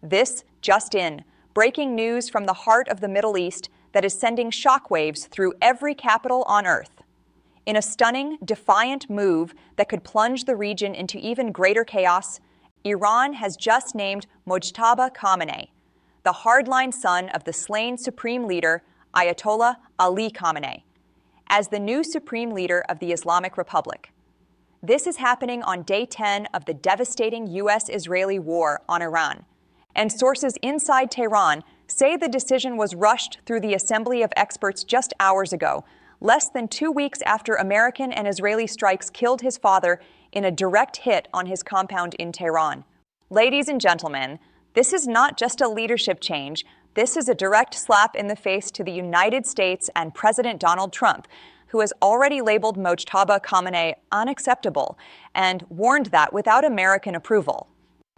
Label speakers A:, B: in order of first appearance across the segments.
A: This just in, breaking news from the heart of the Middle East that is sending shockwaves through every capital on Earth. In a stunning, defiant move that could plunge the region into even greater chaos, Iran has just named Mojtaba Khamenei, the hardline son of the slain supreme leader Ayatollah Ali Khamenei, as the new supreme leader of the Islamic Republic. This is happening on day 10 of the devastating U.S.-Israeli war on Iran, and sources inside Tehran say the decision was rushed through the assembly of experts just hours ago, less than 2 weeks after American and Israeli strikes killed his father in a direct hit on his compound in Tehran. Ladies and gentlemen, this is not just a leadership change. This is a direct slap in the face to the United States and President Donald Trump, who has already labeled Mojtaba Khamenei unacceptable and warned that without American approval,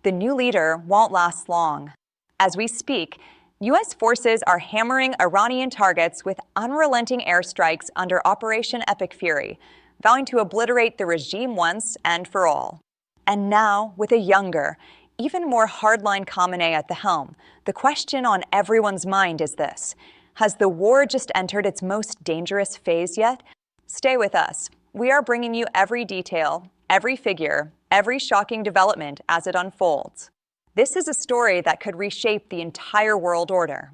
A: the new leader won't last long. As we speak, U.S. forces are hammering Iranian targets with unrelenting airstrikes under Operation Epic Fury, vowing to obliterate the regime once and for all. And now, with a younger, even more hardline Khamenei at the helm, the question on everyone's mind is this: has the war just entered its most dangerous phase yet? Stay with us. We are bringing you every detail, every figure, every shocking development as it unfolds. This is a story that could reshape the entire world order.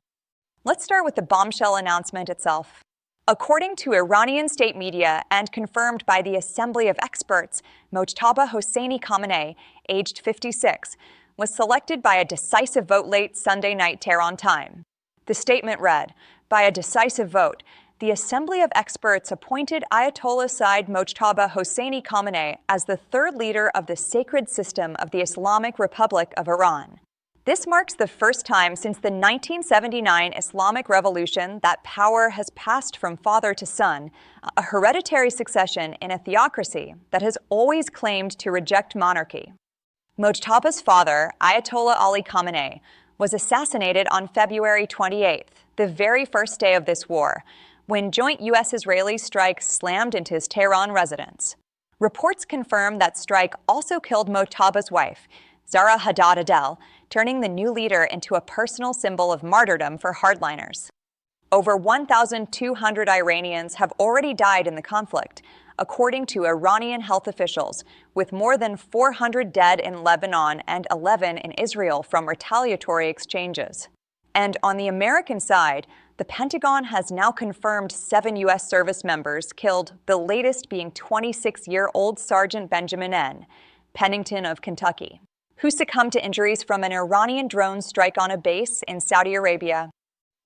A: Let's start with the bombshell announcement itself. According to Iranian state media and confirmed by the Assembly of Experts, Mojtaba Khamenei, aged 56, was selected by a decisive vote late Sunday night Tehran time. The statement read, "By a decisive vote, the Assembly of Experts appointed Ayatollah Mojtaba Khamenei as the third leader of the sacred system of the Islamic Republic of Iran." This marks the first time since the 1979 Islamic Revolution that power has passed from father to son, a hereditary succession in a theocracy that has always claimed to reject monarchy. Mojtaba's father, Ayatollah Ali Khamenei, was assassinated on February 28th, the very first day of this war, when joint U.S.-Israeli strikes slammed into his Tehran residence. Reports confirm that strike also killed Mojtaba's wife, Zahra Haddad-Adel, turning the new leader into a personal symbol of martyrdom for hardliners. Over 1,200 Iranians have already died in the conflict, according to Iranian health officials, with more than 400 dead in Lebanon and 11 in Israel from retaliatory exchanges. And on the American side, the Pentagon has now confirmed 7 U.S. service members killed, the latest being 26-year-old Sergeant Benjamin N. Pennington of Kentucky, who succumbed to injuries from an Iranian drone strike on a base in Saudi Arabia.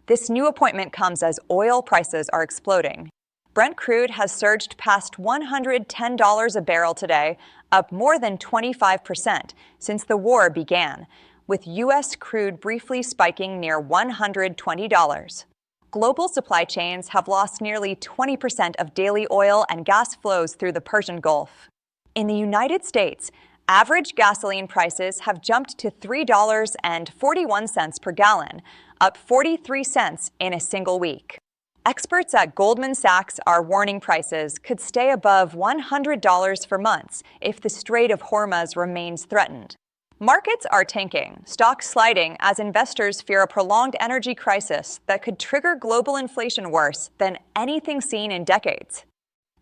A: This new appointment comes as oil prices are exploding. Brent crude has surged past $110 a barrel today, up more than 25% since the war began, with U.S. crude briefly spiking near $120. Global supply chains have lost nearly 20% of daily oil and gas flows through the Persian Gulf. In the United States, average gasoline prices have jumped to $3.41 per gallon, up 43 cents in a single week. Experts at Goldman Sachs are warning prices could stay above $100 for months if the Strait of Hormuz remains threatened. Markets are tanking, stocks sliding as investors fear a prolonged energy crisis that could trigger global inflation worse than anything seen in decades.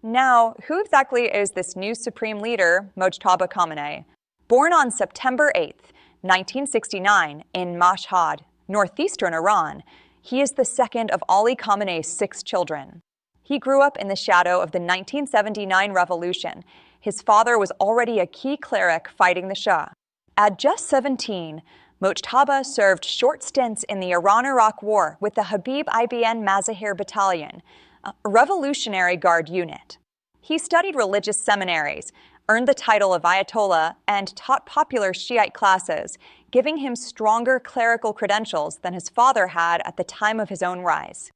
A: Now, who exactly is this new supreme leader, Mojtaba Khamenei? Born on September 8, 1969, in Mashhad, northeastern Iran, he is the second of Ali Khamenei's 6 children. He grew up in the shadow of the 1979 revolution. His father was already a key cleric fighting the Shah. At just 17, Mojtaba served short stints in the Iran-Iraq War with the Habib ibn Mazahir Battalion, a Revolutionary Guard unit. He studied religious seminaries, earned the title of Ayatollah, and taught popular Shiite classes, giving him stronger clerical credentials than his father had at the time of his own rise.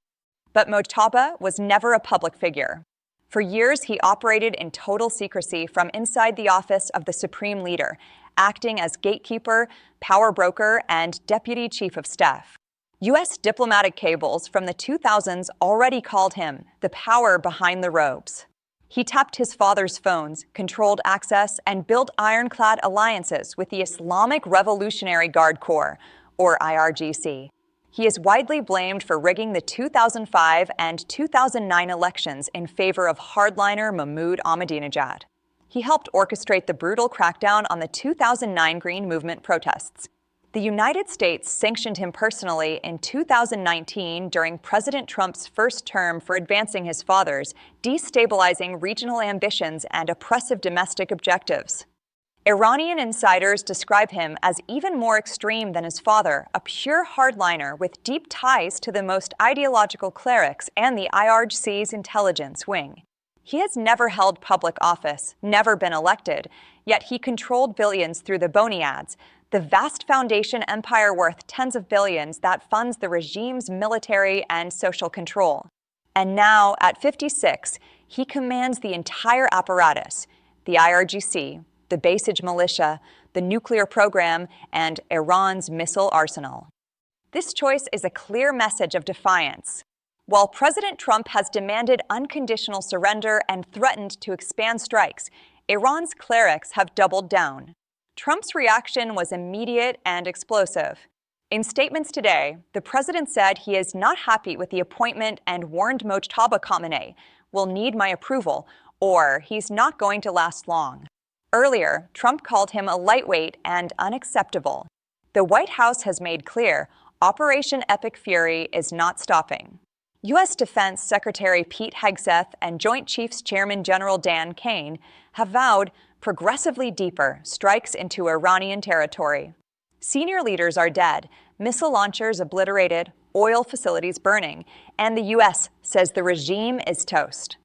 A: But Mojtaba was never a public figure. For years, he operated in total secrecy from inside the office of the Supreme Leader, acting as gatekeeper, power broker, and deputy chief of staff. U.S. diplomatic cables from the 2000s already called him the power behind the robes. He tapped his father's phones, controlled access, and built ironclad alliances with the Islamic Revolutionary Guard Corps, or IRGC. He is widely blamed for rigging the 2005 and 2009 elections in favor of hardliner Mahmoud Ahmadinejad. He helped orchestrate the brutal crackdown on the 2009 Green Movement protests. The United States sanctioned him personally in 2019 during President Trump's first term for advancing his father's, destabilizing regional ambitions and oppressive domestic objectives. Iranian insiders describe him as even more extreme than his father, a pure hardliner with deep ties to the most ideological clerics and the IRGC's intelligence wing. He has never held public office, never been elected, yet he controlled billions through the Boniads, the vast foundation empire worth tens of billions that funds the regime's military and social control. And now, at 56, he commands the entire apparatus, the IRGC, the Basij militia, the nuclear program, and Iran's missile arsenal. This choice is a clear message of defiance. While President Trump has demanded unconditional surrender and threatened to expand strikes, Iran's clerics have doubled down. Trump's reaction was immediate and explosive. In statements today, the president said he is not happy with the appointment and warned Mojtaba Khamenei will need my approval, or he's not going to last long. Earlier, Trump called him a lightweight and unacceptable. The White House has made clear Operation Epic Fury is not stopping. U.S. Defense Secretary Pete Hegseth and Joint Chiefs Chairman General Dan Kane have vowed progressively deeper strikes into Iranian territory. Senior leaders are dead, missile launchers obliterated, oil facilities burning, and the U.S. says the regime is toast.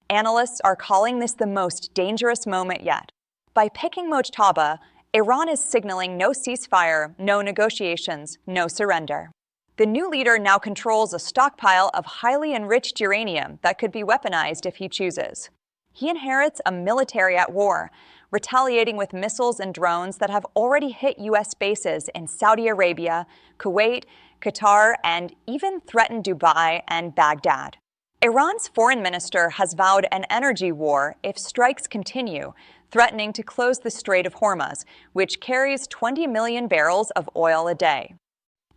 A: Analysts are calling this the most dangerous moment yet. By picking Mojtaba, Iran is signaling no ceasefire, no negotiations, no surrender. The new leader now controls a stockpile of highly enriched uranium that could be weaponized if he chooses. He inherits a military at war, retaliating with missiles and drones that have already hit U.S. bases in Saudi Arabia, Kuwait, Qatar, and even threatened Dubai and Baghdad. Iran's foreign minister has vowed an energy war if strikes continue, threatening to close the Strait of Hormuz, which carries 20 million barrels of oil a day.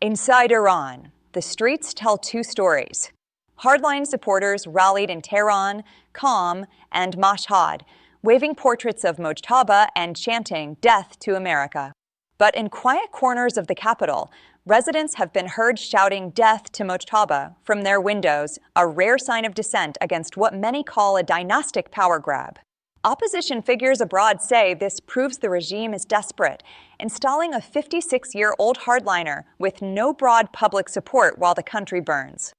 A: Inside Iran, the streets tell two stories. Hardline supporters rallied in Tehran, Qom, and Mashhad, waving portraits of Mojtaba and chanting "Death to America." But in quiet corners of the capital, residents have been heard shouting "Death to Mojtaba" from their windows, a rare sign of dissent against what many call a dynastic power grab. Opposition figures abroad say this proves the regime is desperate, installing a 56-year-old hardliner with no broad public support while the country burns.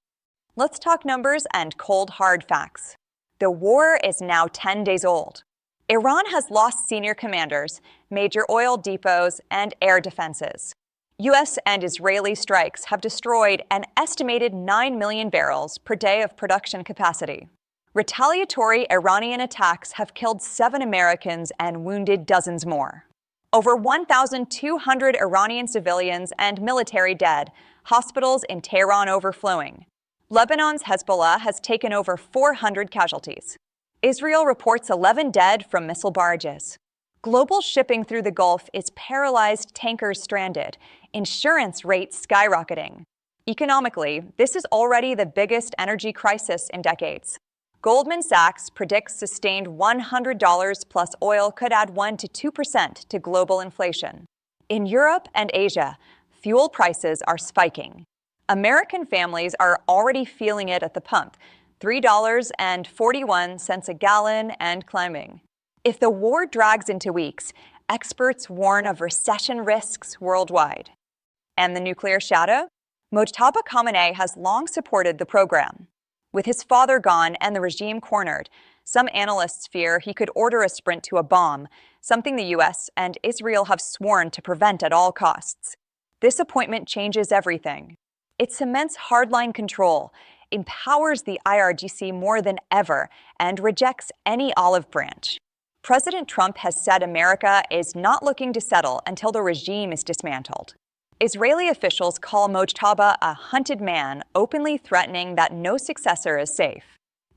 A: Let's talk numbers and cold, hard facts. The war is now 10 days old. Iran has lost senior commanders, major oil depots, and air defenses. U.S. and Israeli strikes have destroyed an estimated 9 million barrels per day of production capacity. Retaliatory Iranian attacks have killed 7 Americans and wounded dozens more. Over 1,200 Iranian civilians and military dead, hospitals in Tehran overflowing. Lebanon's Hezbollah has taken over 400 casualties. Israel reports 11 dead from missile barrages. Global shipping through the Gulf is paralyzed, tankers stranded, insurance rates skyrocketing. Economically, this is already the biggest energy crisis in decades. Goldman Sachs predicts sustained $100 plus oil could add 1 to 2% to global inflation. In Europe and Asia, fuel prices are spiking. American families are already feeling it at the pump, $3.41 a gallon and climbing. If the war drags into weeks, experts warn of recession risks worldwide. And the nuclear shadow? Mojtaba Khamenei has long supported the program. With his father gone and the regime cornered, some analysts fear he could order a sprint to a bomb, something the U.S. and Israel have sworn to prevent at all costs. This appointment changes everything. It cements hardline control, empowers the IRGC more than ever, and rejects any olive branch. President Trump has said America is not looking to settle until the regime is dismantled. Israeli officials call Mojtaba a hunted man, openly threatening that no successor is safe.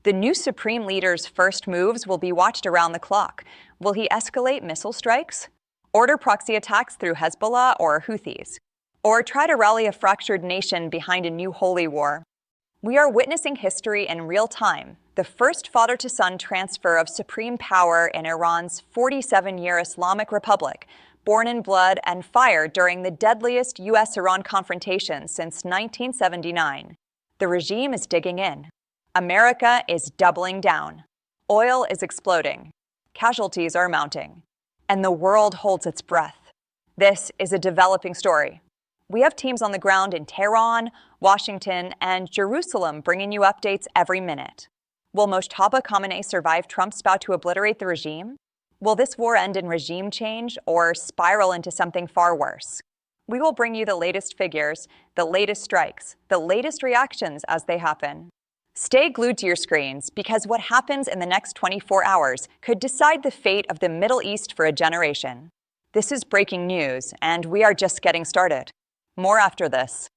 A: The new supreme leader's first moves will be watched around the clock. Will he escalate missile strikes? Order proxy attacks through Hezbollah or Houthis? or try to rally a fractured nation behind a new holy war. We are witnessing history in real time, the first father-to-son transfer of supreme power in Iran's 47-year Islamic Republic, born in blood and fire during the deadliest U.S.-Iran confrontation since 1979. The regime is digging in. America is doubling down. Oil is exploding. Casualties are mounting. And the world holds its breath. This is a developing story. We have teams on the ground in Tehran, Washington, and Jerusalem bringing you updates every minute. Will Mojtaba Khamenei survive Trump's bout to obliterate the regime? Will this war end in regime change or spiral into something far worse? We will bring you the latest figures, the latest strikes, the latest reactions as they happen. Stay glued to your screens because what happens in the next 24 hours could decide the fate of the Middle East for a generation. This is breaking news, and we are just getting started. More after this.